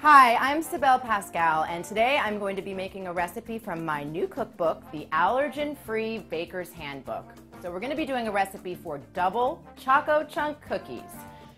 Hi, I'm Cybele Pascal, and today I'm going to be making a recipe from my new cookbook, the Allergen-Free Baker's Handbook. So we're going to be doing a recipe for double Choco chunk cookies.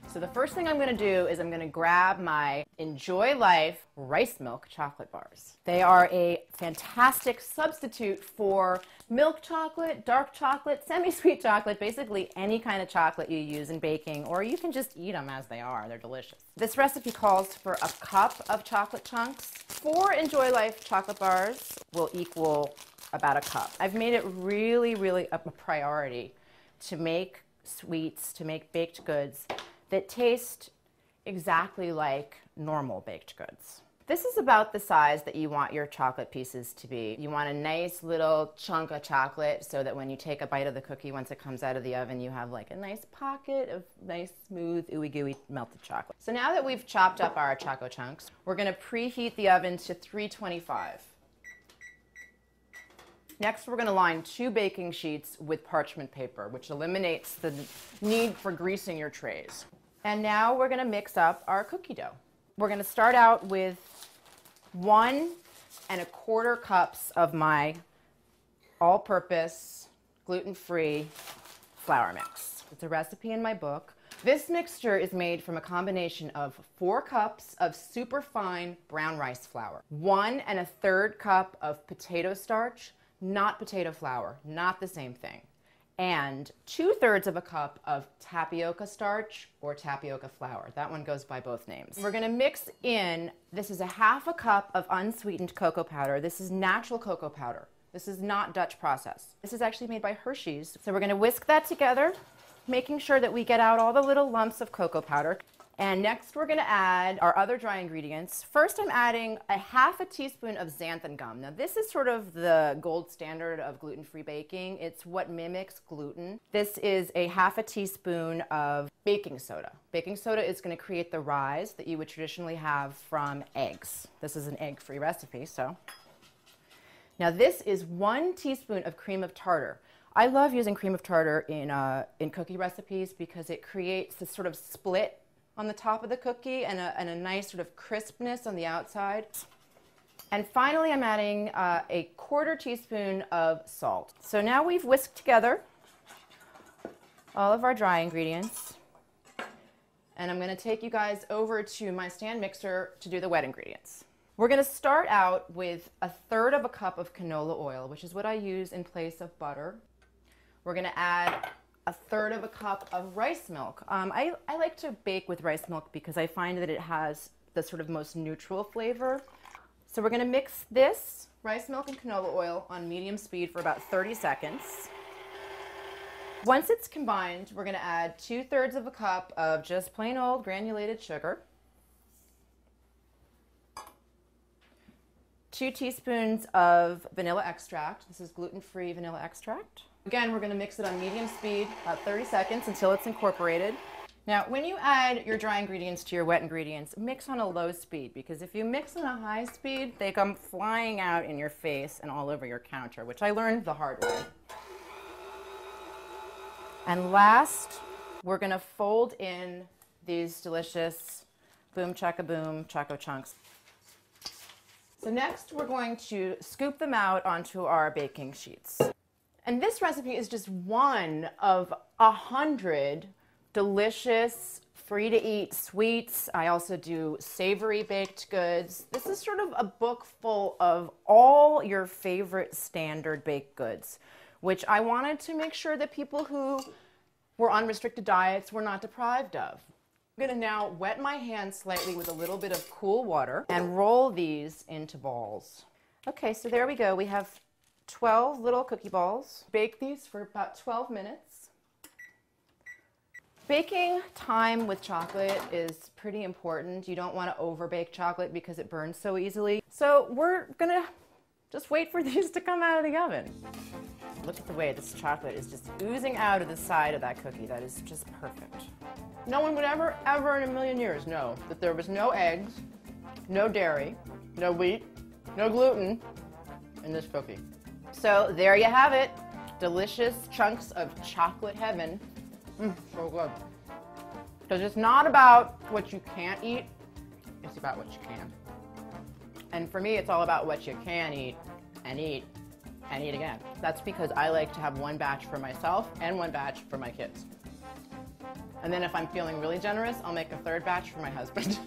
So the first thing I'm going to do is I'm going to grab my Enjoy Life rice milk chocolate bars. They are a fantastic substitute for milk chocolate, dark chocolate, semi-sweet chocolate, basically any kind of chocolate you use in baking, or you can just eat them as they are. They're delicious. This recipe calls for a cup of chocolate chunks. 4 Enjoy Life chocolate bars will equal about a cup. I've made it really a priority to make sweets, to make baked goods that taste exactly like normal baked goods. This is about the size that you want your chocolate pieces to be. You want a nice little chunk of chocolate so that when you take a bite of the cookie, once it comes out of the oven, you have like a nice pocket of nice, smooth, ooey gooey melted chocolate. So now that we've chopped up our Choco chunks, we're gonna preheat the oven to 325. Next, we're going to line 2 baking sheets with parchment paper, which eliminates the need for greasing your trays. And now we're going to mix up our cookie dough. We're going to start out with 1 1/4 cups of my all-purpose, gluten-free flour mix. It's a recipe in my book. This mixture is made from a combination of 4 cups of superfine brown rice flour, 1 1/3 cup of potato starch, not potato flour, not the same thing, and 2/3 of a cup of tapioca starch or tapioca flour. That one goes by both names. We're gonna mix in, this is a 1/2 cup of unsweetened cocoa powder. This is natural cocoa powder. This is not Dutch process. This is actually made by Hershey's. So we're gonna whisk that together, making sure that we get out all the little lumps of cocoa powder. And next we're going to add our other dry ingredients. First I'm adding a 1/2 teaspoon of xanthan gum. Now this is sort of the gold standard of gluten-free baking. It's what mimics gluten. This is a 1/2 teaspoon of baking soda. Baking soda is going to create the rise that you would traditionally have from eggs. This is an egg-free recipe, so. Now this is 1 teaspoon of cream of tartar. I love using cream of tartar in cookie recipes because it creates this sort of split on the top of the cookie and a nice sort of crispness on the outside. And finally, I'm adding a 1/4 teaspoon of salt. So now we've whisked together all of our dry ingredients. And I'm going to take you guys over to my stand mixer to do the wet ingredients. We're going to start out with 1/3 cup of canola oil, which is what I use in place of butter. We're going to add 1/3 cup of rice milk. I like to bake with rice milk because I find that it has the sort of most neutral flavor. So we're going to mix this rice milk and canola oil on medium speed for about 30 seconds. Once it's combined, we're going to add 2/3 cup of just plain old granulated sugar, 2 teaspoons of vanilla extract. This is gluten-free vanilla extract. Again, we're going to mix it on medium speed, about 30 seconds until it's incorporated. Now, when you add your dry ingredients to your wet ingredients, mix on a low speed, because if you mix on a high speed, they come flying out in your face and all over your counter, which I learned the hard way. And last, we're going to fold in these delicious Boom Chaka Boom Choco chunks. So next, we're going to scoop them out onto our baking sheets. And this recipe is just one of 100 delicious, free-to-eat sweets. I also do savory baked goods. This is sort of a book full of all your favorite standard baked goods, which I wanted to make sure that people who were on restricted diets were not deprived of. I'm going to now wet my hands slightly with a little bit of cool water and roll these into balls. Okay, so there we go. We have 12 little cookie balls. Bake these for about 12 minutes. Baking time with chocolate is pretty important. You don't want to overbake chocolate because it burns so easily. So we're gonna just wait for these to come out of the oven. Look at the way this chocolate is just oozing out of the side of that cookie. That is just perfect. No one would ever in a million years know that there was no eggs, no dairy, no wheat, no gluten in this cookie. So there you have it. Delicious chunks of chocolate heaven So good. Because it's not about what you can't eat, it's about what you can. And for me, it's all about what you can eat and eat and eat again. That's because I like to have one batch for myself and one batch for my kids. And then if I'm feeling really generous, I'll make a third batch for my husband.